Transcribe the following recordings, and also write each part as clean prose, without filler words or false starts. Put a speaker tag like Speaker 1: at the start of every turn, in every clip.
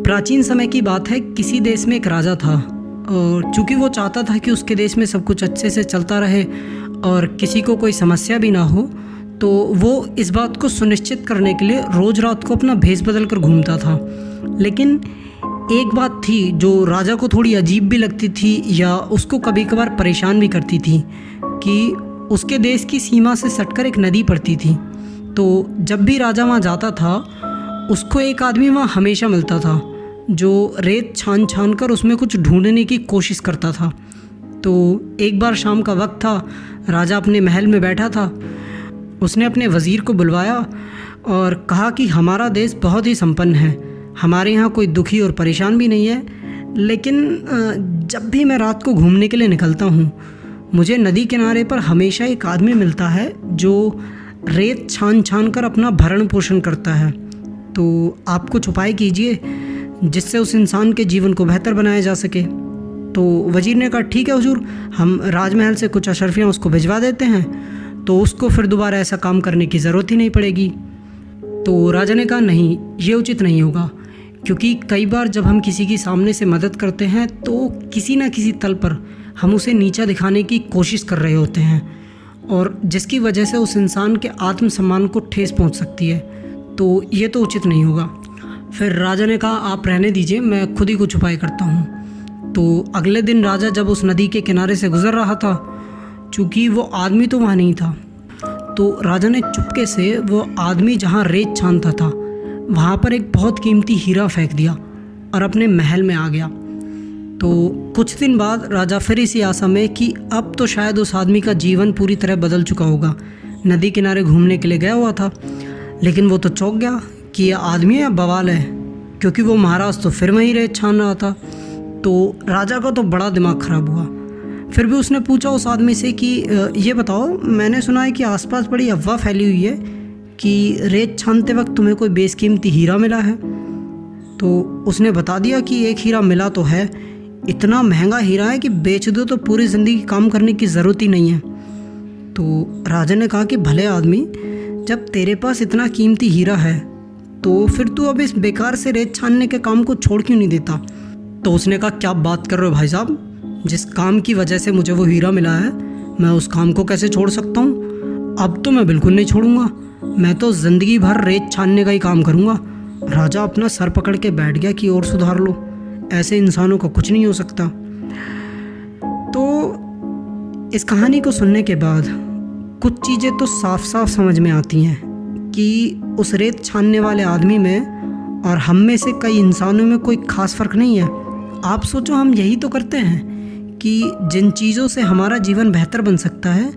Speaker 1: प्राचीन समय की बात है। किसी देश में एक राजा था और चूँकि वो चाहता था कि उसके देश में सब कुछ अच्छे से चलता रहे और किसी को कोई समस्या भी ना हो, तो वो इस बात को सुनिश्चित करने के लिए रोज़ रात को अपना भेष बदल कर घूमता था। लेकिन एक बात थी जो राजा को थोड़ी अजीब भी लगती थी या उसको कभी कभार परेशान भी करती थी कि उसके देश की सीमा से सटकर एक नदी पड़ती थी। तो जब भी राजा वहाँ जाता था उसको एक आदमी वहाँ हमेशा मिलता था जो रेत छान छान कर उसमें कुछ ढूंढने की कोशिश करता था। तो एक बार शाम का वक्त था, राजा अपने महल में बैठा था। उसने अपने वज़ीर को बुलवाया और कहा कि हमारा देश बहुत ही संपन्न है, हमारे यहाँ कोई दुखी और परेशान भी नहीं है, लेकिन जब भी मैं रात को घूमने के लिए निकलता हूँ मुझे नदी किनारे पर हमेशा एक आदमी मिलता है जो रेत छान छान कर अपना भरण पोषण करता है। तो आप कुछ उपाय कीजिए जिससे उस इंसान के जीवन को बेहतर बनाया जा सके। तो वज़ीर ने कहा ठीक है हुजूर, हम राजमहल से कुछ अशरफियाँ उसको भिजवा देते हैं, तो उसको फिर दोबारा ऐसा काम करने की ज़रूरत ही नहीं पड़ेगी। तो राजा ने कहा नहीं, ये उचित नहीं होगा, क्योंकि कई बार जब हम किसी की सामने से मदद करते हैं तो किसी न किसी तल पर हम उसे नीचा दिखाने की कोशिश कर रहे होते हैं और जिसकी वजह से उस इंसान के आत्मसम्मान को ठेस पहुंच सकती है। तो ये तो उचित नहीं होगा। फिर राजा ने कहा आप रहने दीजिए, मैं खुद ही कुछ उपाय करता हूँ। तो अगले दिन राजा जब उस नदी के किनारे से गुज़र रहा था, चूँकि वो आदमी तो वहाँ नहीं था, तो राजा ने चुपके से वो आदमी जहाँ रेत छानता था वहाँ पर एक बहुत कीमती हीरा फेंक दिया और अपने महल में आ गया। तो कुछ दिन बाद राजा फिर इसी आशा में कि अब तो शायद उस आदमी का जीवन पूरी तरह बदल चुका होगा, नदी किनारे घूमने के लिए गया हुआ था, लेकिन वो तो चौंक गया कि यह आदमी है बवाल है, क्योंकि वो महाराज तो फिर वहीं रेत छान रहा था। तो राजा का तो बड़ा दिमाग ख़राब हुआ। फिर भी उसने पूछा उस आदमी से कि ये बताओ, मैंने सुना है कि आसपास बड़ी अफवाह फैली हुई है कि रेत छानते वक्त तुम्हें कोई बेशकीमती हीरा मिला है। तो उसने बता दिया कि एक हीरा मिला तो है, इतना महंगा हीरा है कि बेच दो तो पूरी ज़िंदगी काम करने की ज़रूरत ही नहीं है। तो राजा ने कहा कि भले आदमी, जब तेरे पास इतना कीमती हीरा है तो फिर तू अब इस बेकार से रेत छानने के काम को छोड़ क्यों नहीं देता। तो उसने कहा क्या बात कर रहे हो भाई साहब, जिस काम की वजह से मुझे वो हीरा मिला है मैं उस काम को कैसे छोड़ सकता हूँ। अब तो मैं बिल्कुल नहीं छोड़ूंगा, मैं तो ज़िंदगी भर रेत छानने का ही काम करूँगा। राजा अपना सर पकड़ के बैठ गया कि और सुधार लो, ऐसे इंसानों को कुछ नहीं हो सकता। तो इस कहानी को सुनने के बाद कुछ चीज़ें तो साफ साफ समझ में आती हैं कि उस रेत छानने वाले आदमी में और हम में से कई इंसानों में कोई ख़ास फ़र्क नहीं है। आप सोचो, हम यही तो करते हैं कि जिन चीज़ों से हमारा जीवन बेहतर बन सकता है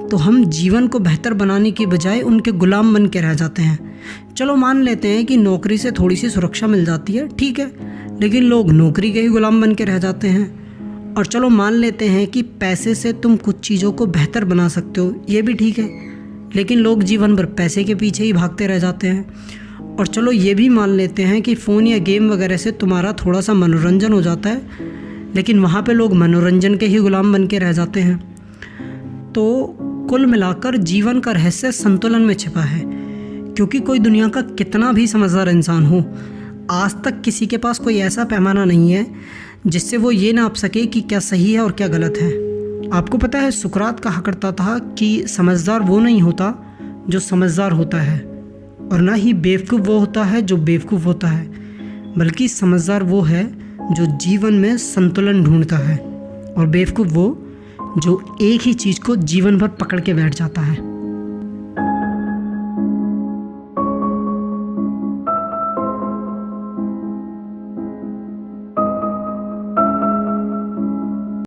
Speaker 1: तो हम जीवन को बेहतर बनाने की बजाय उनके गुलाम बन के रह जाते हैं। चलो मान लेते हैं कि नौकरी से थोड़ी सी सुरक्षा मिल जाती है, ठीक है, लेकिन लोग नौकरी के ही गुलाम बन के रह जाते हैं। और चलो मान लेते हैं कि पैसे से तुम कुछ चीज़ों को बेहतर बना सकते हो, ये भी ठीक है, लेकिन लोग जीवन भर पैसे के पीछे ही भागते रह जाते हैं। और चलो ये भी मान लेते हैं कि फ़ोन या गेम वगैरह से तुम्हारा थोड़ा सा मनोरंजन हो जाता है, लेकिन वहाँ पे लोग मनोरंजन के ही गुलाम बन के रह जाते हैं। तो कुल मिलाकर जीवन का रहस्य संतुलन में छिपा है, क्योंकि कोई दुनिया का कितना भी समझदार इंसान हो, आज तक किसी के पास कोई ऐसा पैमाना नहीं है जिससे वो ये नाप सके कि क्या सही है और क्या गलत है। आपको पता है, सुकरात कहा करता था कि समझदार वो नहीं होता जो समझदार होता है, और ना ही बेवकूफ़ वो होता है जो बेवकूफ़ होता है, बल्कि समझदार वो है जो जीवन में संतुलन ढूंढता है, और बेवकूफ़ वो जो एक ही चीज़ को जीवन भर पकड़ के बैठ जाता है।